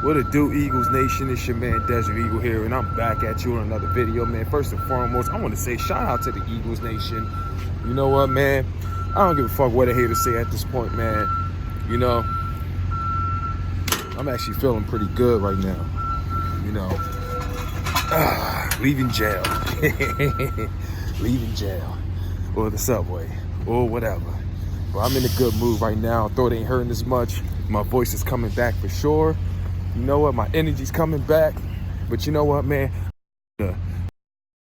What it do, Eagles Nation? It's your man Desert Eagle here, and I'm back at you on another video, man. First and foremost, I want to say shout out to the Eagles Nation. You know what, man? I don't give a fuck what a hater say at this point, man. You know, I'm actually feeling pretty good right now. You know, leaving jail, leaving jail, or the subway, or whatever. But I'm in a good mood right now. Thought it ain't hurting as much. My voice is coming back for sure. You know what? My energy's coming back. But you know what, man? The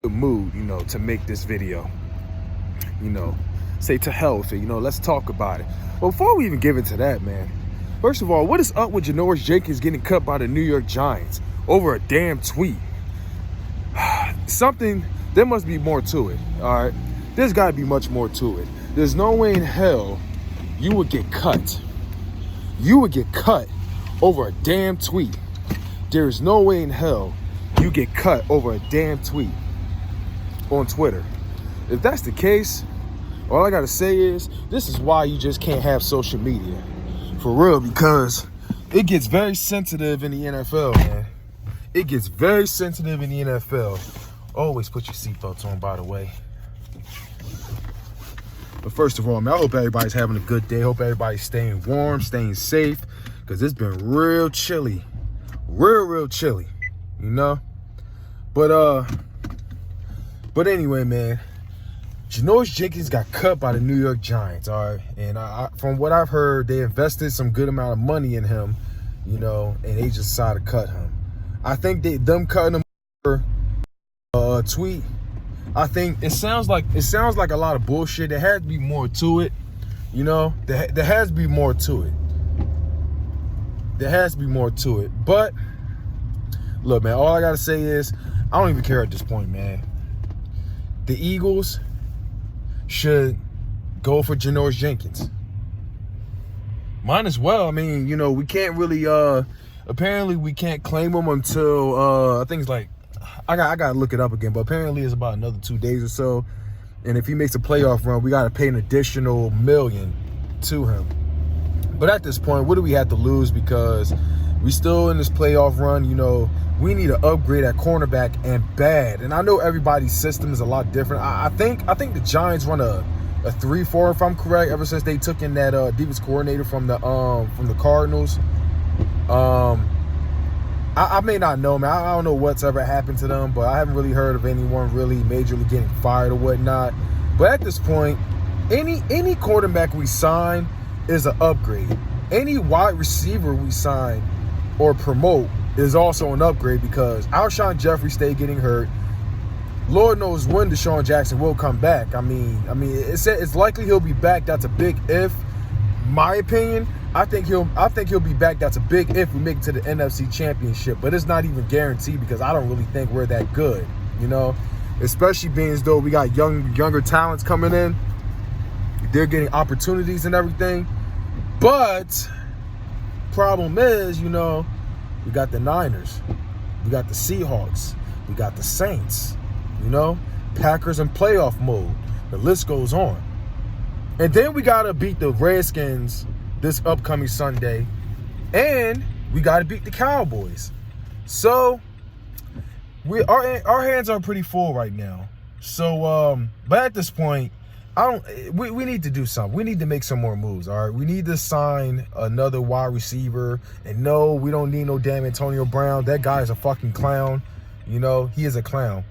mood, you know, to make this video. You know, say to hell with it. You know, let's talk about it. But before we even get into that, man, first of all, what is up with Janoris Jenkins getting cut by the New York Giants over a damn tweet? There must be more to it, all right? There's got to be much more to it. There's no way in hell you would get cut. You would get cut over a damn tweet. There's no way in hell you get cut over a damn tweet on Twitter. If that's the case, all I gotta say is this is why you just can't have social media. For real, because it gets very sensitive in the NFL, man. It gets very sensitive in the NFL. Always put your seatbelts on, by the way. But first of all, man, I hope everybody's having a good day. Hope everybody's staying warm, staying safe, because it's been real chilly. Real chilly, you know? But anyway, man, Janoris Jenkins got cut by the New York Giants, all right? And from what I've heard, they invested some good amount of money in him, you know, and they just decided to cut him. I think them cutting him for a tweet, I think it sounds like a lot of bullshit. There has to be more to it, you know? There has to be more to it. There has to be more to it. But look, man, all I gotta say is I don't even care at this point, man. The Eagles should go for Janoris Jenkins. Might as well. I mean, you know, we can't really apparently we can't claim him until I think it's like I gotta look it up again, but apparently it's about another 2 days or so. And if he makes a playoff run, we gotta pay an additional $1 million to him. But at this point, what do we have to lose? Because we still in this playoff run, you know, we need to upgrade at cornerback and bad. And I know everybody's system is a lot different. I think the Giants run a 3-4, if I'm correct, ever since they took in that defense coordinator from the Cardinals. I may not know, man. I don't know what's ever happened to them, but I haven't really heard of anyone really majorly getting fired or whatnot. But at this point, any quarterback we sign is an upgrade. Any wide receiver we sign or promote is also an upgrade, because Alshon Jeffrey stayed getting hurt. Lord knows when Deshaun Jackson will come back. I mean, it's likely he'll be back. That's a big if. My opinion, I think he'll be back. That's a big if we make it to the NFC Championship, but it's not even guaranteed, because I don't really think we're that good, you know, especially being as though we got younger talents coming in. They're getting opportunities and everything. But problem is, you know, we got the Niners, we got the Seahawks, we got the Saints, you know, Packers in playoff mode. The list goes on. And then we got to beat the Redskins this upcoming Sunday. And we got to beat the Cowboys. So our hands are pretty full right now. So, but at this point, we need to do something. We need to make some more moves, all right? We need to sign another wide receiver. And no, we don't need no damn Antonio Brown. That guy is a fucking clown. You know, he is a clown.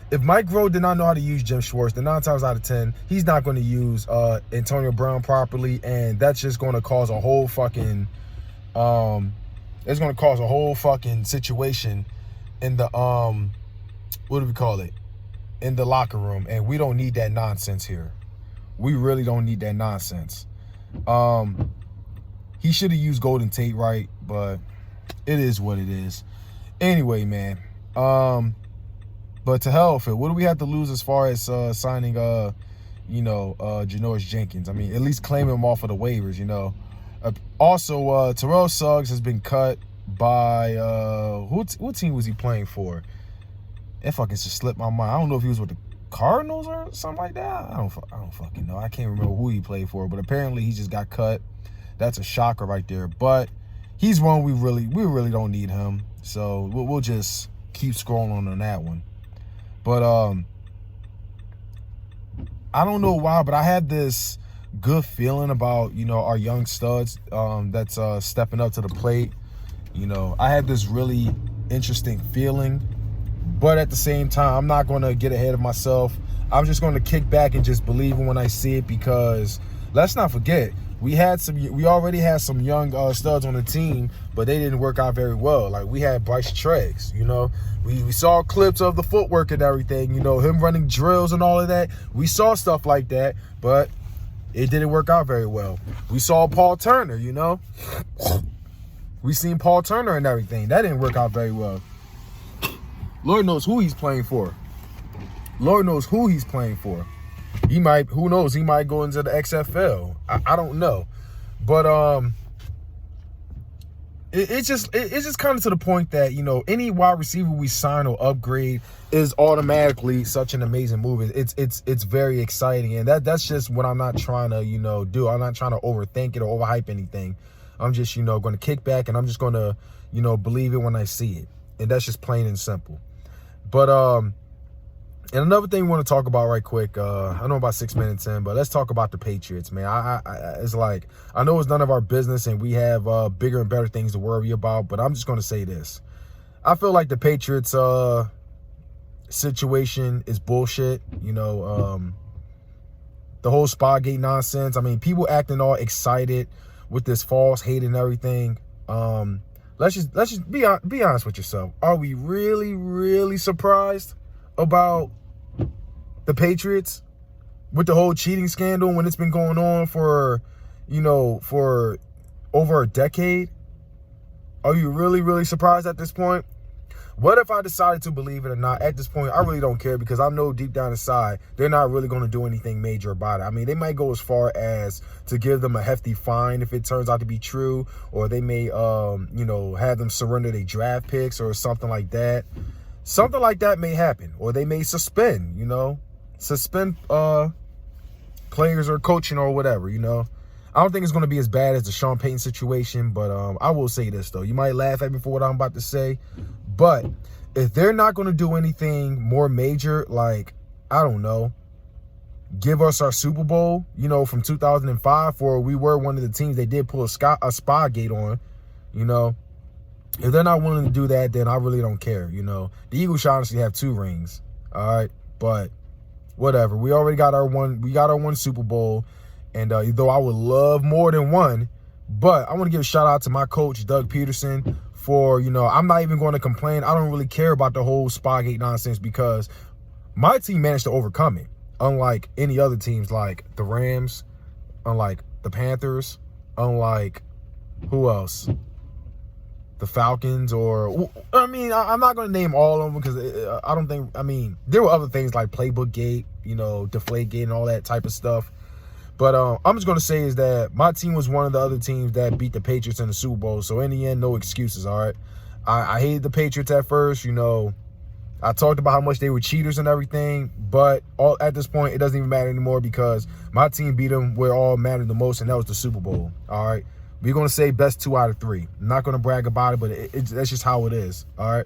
If Mike Rowe did not know how to use Jim Schwartz, then 9 times out of 10, he's not going to use Antonio Brown properly, and that's just going to cause a whole fucking it's going to cause a whole fucking situation in the what do we call it? In the locker room, and we don't need that nonsense here. We really don't need that nonsense. He should have used Golden Tate, right? But it is what it is. Anyway, man. But to hell with it. What do we have to lose as far as signing, Janoris Jenkins? I mean, at least claim him off of the waivers, you know. Also, Terrell Suggs has been cut by what team was he playing for? It fucking just slipped my mind. I don't know if he was with the Cardinals or something like that. I don't fucking know. I can't remember who he played for, but apparently he just got cut. That's a shocker right there. But he's one we really don't need him. So we'll just keep scrolling on that one. But I don't know why, but I had this good feeling about, our young studs that's stepping up to the plate. I had this really interesting feeling, but at the same time, I'm not going to get ahead of myself. I'm just going to kick back and just believe it when I see it, because let's not forget, we already had some young studs on the team, but they didn't work out very well. Like, we had Bryce Treggs, we saw clips of the footwork and everything, him running drills and all of that. We saw stuff like that, but it didn't work out very well. We saw Paul Turner, we seen Paul Turner and everything. That didn't work out very well. Lord knows who he's playing for. Lord knows who he's playing for. Who knows, he might go into the XFL. I don't know. But it's just kind of to the point that, any wide receiver we sign or upgrade is automatically such an amazing move. It's very exciting. And that's just what I'm not trying to, do. I'm not trying to overthink it or overhype anything. I'm just, going to kick back and I'm just going to, believe it when I see it. And that's just plain and simple. But and another thing we want to talk about right quick, I know about 6 minutes in, but let's talk about the Patriots, man. It's like, I know it's none of our business and we have bigger and better things to worry about, but I'm just going to say this. I feel like the Patriots situation is bullshit. The whole Spygate nonsense. I mean, people acting all excited with this false hate and everything. Let's just be honest with yourself. Are we really, really surprised about the Patriots with the whole cheating scandal when it's been going on for over a decade? Are you really, really surprised at this point? What if I decided to believe it or not? At this point, I really don't care, because I know deep down inside, they're not really going to do anything major about it. I mean, they might go as far as to give them a hefty fine if it turns out to be true, or they may, have them surrender their draft picks or something like that. Something like that may happen, or they may suspend players or coaching or whatever, I don't think it's going to be as bad as the Sean Payton situation, but I will say this, though. You might laugh at me for what I'm about to say, but if they're not going to do anything more major, like, I don't know, give us our Super Bowl, from 2005, for we were one of the teams they did pull a Spygate on, if they're not willing to do that, then I really don't care, The Eagles should honestly have 2 rings, all right? But whatever. We already got our one Super Bowl, and though I would love more than one, but I want to give a shout out to my coach, Doug Peterson, for, I'm not even going to complain. I don't really care about the whole Spygate nonsense, because my team managed to overcome it, unlike any other teams, like the Rams, unlike the Panthers, unlike who else? The Falcons, or, I'm not going to name all of them, because there were other things like Playbook Gate, Deflate Gate and all that type of stuff. But I'm just going to say is that my team was one of the other teams that beat the Patriots in the Super Bowl. So in the end, no excuses, all right? I hated the Patriots at first, I talked about how much they were cheaters and everything, but at this point, it doesn't even matter anymore, because my team beat them where all mattered the most, and that was the Super Bowl, all right? We're going to say best 2 out of 3. I'm not going to brag about it, but that's just how it is, all right?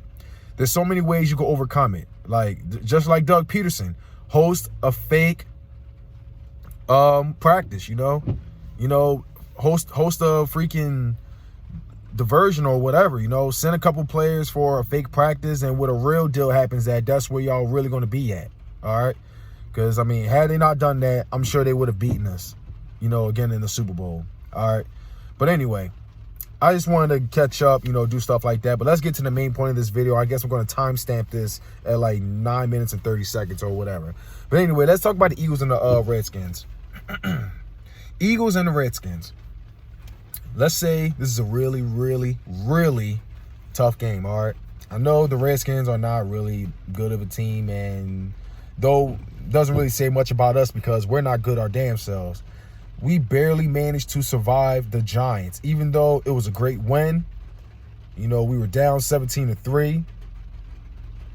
There's so many ways you can overcome it. Like, just like Doug Peterson, host a fake practice, host a freaking diversion or whatever, send a couple players for a fake practice, and when a real deal happens, that's where y'all really going to be at, all right? Because, had they not done that, I'm sure they would have beaten us, again in the Super Bowl, all right? But anyway, I just wanted to catch up, do stuff like that. But let's get to the main point of this video. I guess I'm going to timestamp this at like 9 minutes and 30 seconds or whatever. But anyway, let's talk about the Eagles and the Redskins. Eagles and the Redskins. Let's say this is a really, really, really tough game, all right? I know the Redskins are not really good of a team, and though it doesn't really say much about us because we're not good our damn selves. We barely managed to survive the Giants, even though it was a great win. We were down 17-3.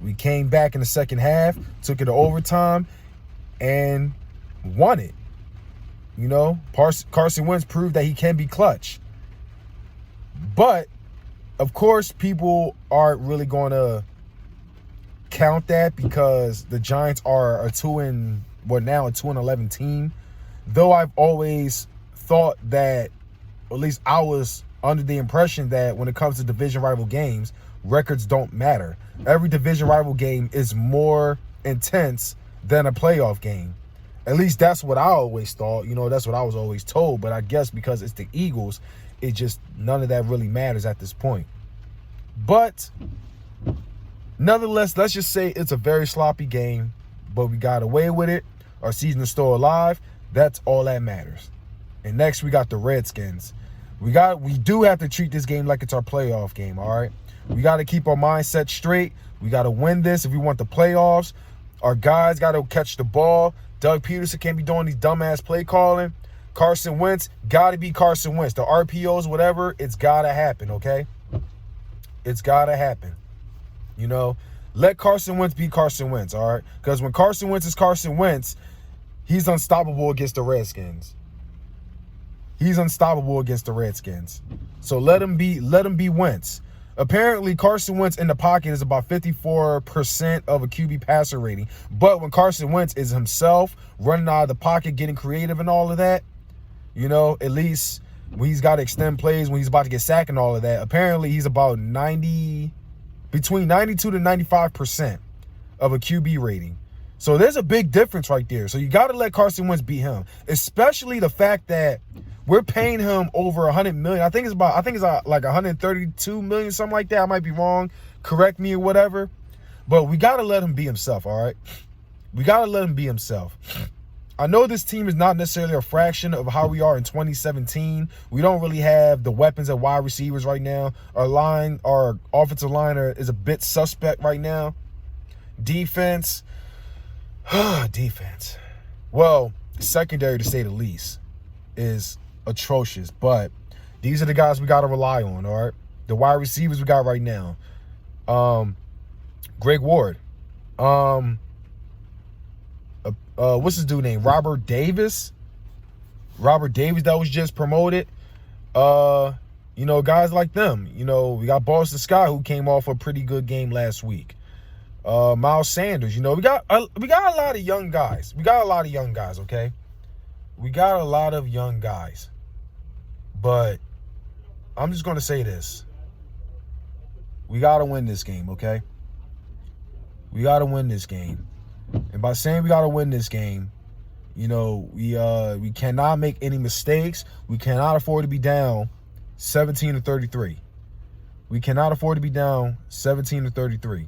We came back in the second half, took it to overtime, and won it. You know, Carson Wentz proved that he can be clutch. But, of course, people aren't really going to count that because the Giants are a 2-11 team. Though I've always thought that, at least I was under the impression that when it comes to division rival games, records don't matter. Every division rival game is more intense than a playoff game. At least that's what I always thought. You know, that's what I was always told. But I guess because it's the Eagles, it just, none of that really matters at this point. But nonetheless, let's just say it's a very sloppy game, but we got away with it. Our season is still alive. That's all that matters. And next we got the Redskins. We do have to treat this game like it's our playoff game, all right? We got to keep our mindset straight. We got to win this if we want the playoffs. Our guys got to catch the ball. Doug Peterson can't be doing these dumbass play calling. Carson Wentz got to be Carson Wentz. The RPOs, whatever, it's got to happen, okay? It's got to happen. You know, let Carson Wentz be Carson Wentz, all right? Because when Carson Wentz is Carson Wentz, he's unstoppable against the Redskins. He's unstoppable against the Redskins. So let him be Wentz. Apparently, Carson Wentz in the pocket is about 54% of a QB passer rating. But when Carson Wentz is himself, running out of the pocket, getting creative and all of that, you know, at least when he's got to extend plays, when he's about to get sacked and all of that, apparently he's about between 92 to 95% of a QB rating. So there's a big difference right there. So you got to let Carson Wentz beat him, especially the fact that we're paying him over $100 million. I think it's like $132 million, something like that. I might be wrong. Correct me or whatever. But we got to let him be himself, all right? We got to let him be himself. I know this team is not necessarily a fraction of how we are in 2017. We don't really have the weapons at wide receivers right now. Our offensive line is a bit suspect right now. Defense. Defense. Well, secondary to say the least is atrocious, but these are the guys we got to rely on, all right? The wide receivers we got right now. Greg Ward. What's his dude name? Robert Davis that was just promoted. You know, guys like them. You know, we got Boston Scott, who came off a pretty good game last week. Miles Sanders. You know, we got a lot of young guys. Okay? We got a lot of young guys. But I'm just going to say this. We got to win this game, okay? We got to win this game. And by saying we got to win this game, you know, we cannot make any mistakes. We cannot afford to be down 17-33. We cannot afford to be down 17-33.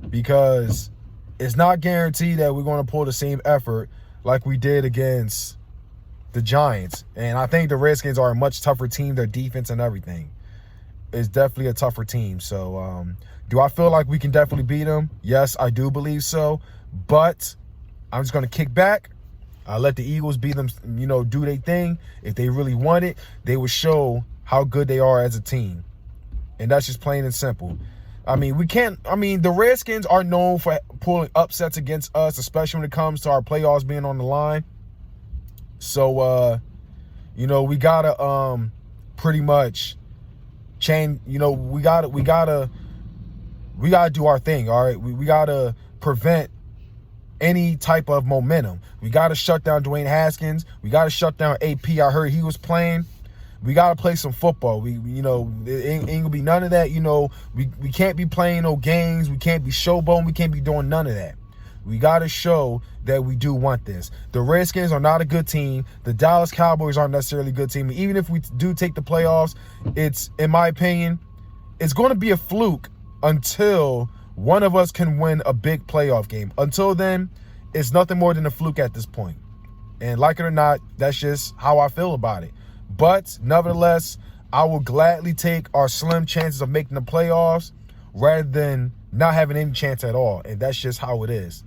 Because it's not guaranteed that we're going to pull the same effort like we did against the Giants. And I think the Redskins are a much tougher team. Their defense and everything is definitely a tougher team. So do I feel like we can definitely beat them? Yes, I do believe so. But I'm just going to kick back. I'll let the Eagles beat them, you know, do their thing. If they really want it, they would show how good they are as a team. And that's just plain and simple. I mean, the Redskins are known for pulling upsets against us, especially when it comes to our playoffs being on the line. So, you know, we got to pretty much change, you know, we got to do our thing, all right? We got to prevent any type of momentum. We got to shut down Dwayne Haskins. We got to shut down AP. I heard he was playing. We got to play some football. You know, it ain't going to be none of that. You know, we can't be playing no games. We can't be showboating. We can't be doing none of that. We got to show that we do want this. The Redskins are not a good team. The Dallas Cowboys aren't necessarily a good team. Even if we do take the playoffs, it's, in my opinion, it's going to be a fluke until one of us can win a big playoff game. Until then, it's nothing more than a fluke at this point. And like it or not, that's just how I feel about it. But nevertheless, I will gladly take our slim chances of making the playoffs rather than not having any chance at all. And that's just how it is.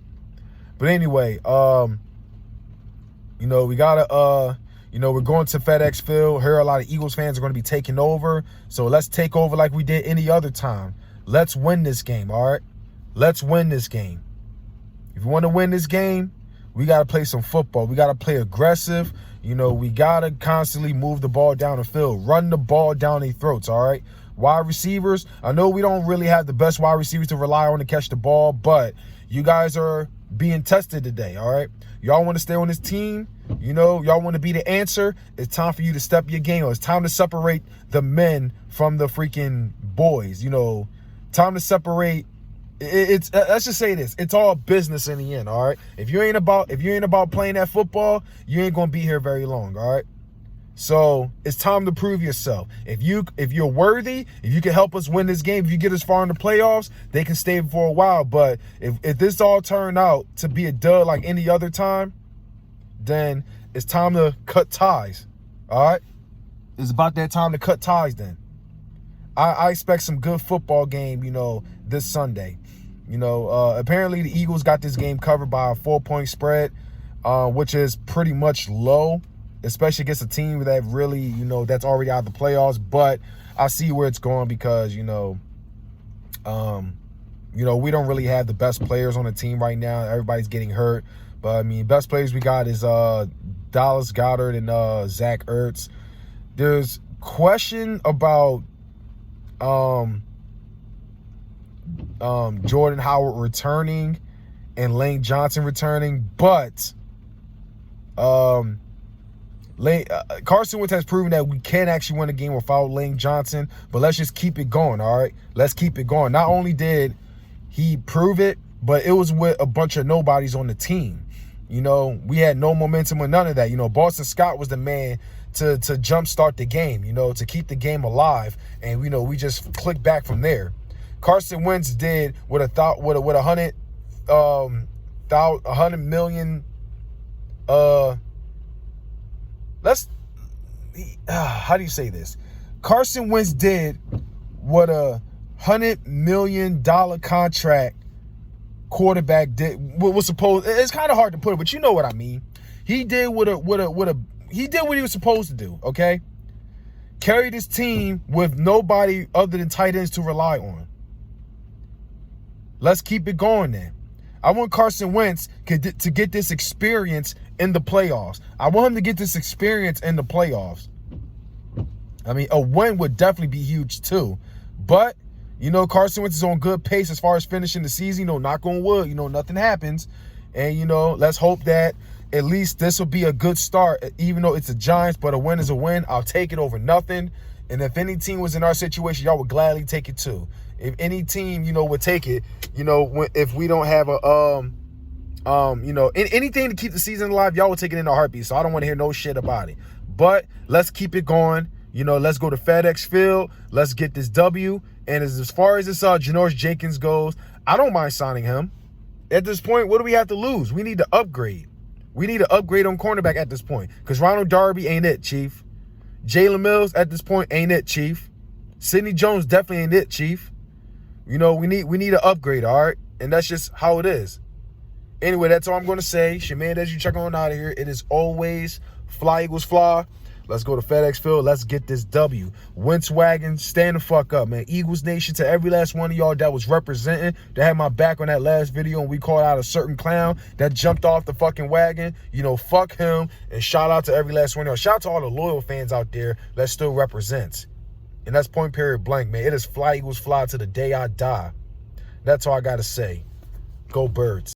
But anyway, you know, we got to, you know, we're going to FedEx Field. Here, a lot of Eagles fans are going to be taking over. So let's take over like we did any other time. Let's win this game, all right? Let's win this game. If you want to win this game, we got to play some football. We got to play aggressive. You know, we got to constantly move the ball down the field, run the ball down their throats, all right? Wide receivers, I know we don't really have the best wide receivers to rely on to catch the ball, but you guys are being tested today, all right? Y'all want to stay on this team? You know, y'all want to be the answer? It's time for you to step your game up. It's time to separate the men from the freaking boys, you know. Time to separate. It's let's just say this. It's all business in the end, all right? If you ain't about playing that football, you ain't going to be here very long, all right? So it's time to prove yourself. If you're worthy, if you can help us win this game, if you get as far in the playoffs, they can stay for a while. But if this all turned out to be a dud like any other time, then it's time to cut ties. All right? It's about that time to cut ties then. I expect some good football game, you know, this Sunday. You know, apparently the Eagles got this game covered by a 4-point spread, which is pretty much low, especially against a team that really, you know, that's already out of the playoffs. But I see where it's going because, you know, we don't really have the best players on the team right now. Everybody's getting hurt. But, I mean, best players we got is Dallas Goedert and Zach Ertz. There's question about Jordan Howard returning and Lane Johnson returning. But Carson Wentz has proven that we can actually win a game without Lane Johnson, but let's just keep it going, all right? Let's keep it going. Not only did he prove it, but it was with a bunch of nobodies on the team. You know, we had no momentum or none of that. You know, Boston Scott was the man to jumpstart the game, you know, to keep the game alive, and, you know, we just clicked back from there. Carson Wentz did with $100 million. How do you say this? Carson Wentz did what a $100 million contract quarterback did. Was supposed. It's kind of hard to put it, but you know what I mean. He did he did what he was supposed to do. Okay, carried his team with nobody other than tight ends to rely on. Let's keep it going then. I want Carson Wentz to get this experience in the playoffs. I want him to get this experience in the playoffs. I mean, a win would definitely be huge too. But, you know, Carson Wentz is on good pace as far as finishing the season. You know, knock on wood, you know, nothing happens. And, you know, let's hope that at least this will be a good start, even though it's the Giants, but a win is a win. I'll take it over nothing. And if any team was in our situation, y'all would gladly take it too. If any team, you know, would take it, you know, if we don't have a, you know, anything to keep the season alive, y'all would take it in a heartbeat. So I don't want to hear no shit about it. But let's keep it going. You know, let's go to FedEx Field. Let's get this W. And as far as this Janoris Jenkins goes, I don't mind signing him. At this point, what do we have to lose? We need to upgrade. We need to upgrade on cornerback at this point. Because Ronald Darby ain't it, Chief. Jalen Mills at this point ain't it, Chief. Sidney Jones definitely ain't it, Chief. You know, we need to upgrade, all right? And that's just how it is. Anyway, that's all I'm going to say. Shaman, you check on out of here. It is always fly Eagles fly. Let's go to FedEx Field. Let's get this W. Wentz wagon, stand the fuck up, man. Eagles Nation, to every last one of y'all that was representing, that had my back on that last video, and we called out a certain clown that jumped off the fucking wagon. You know, fuck him. And shout out to every last one of y'all. Shout out to all the loyal fans out there that still represents. And that's point period blank, man. It is fly Eagles fly to the day I die. That's all I got to say. Go Birds.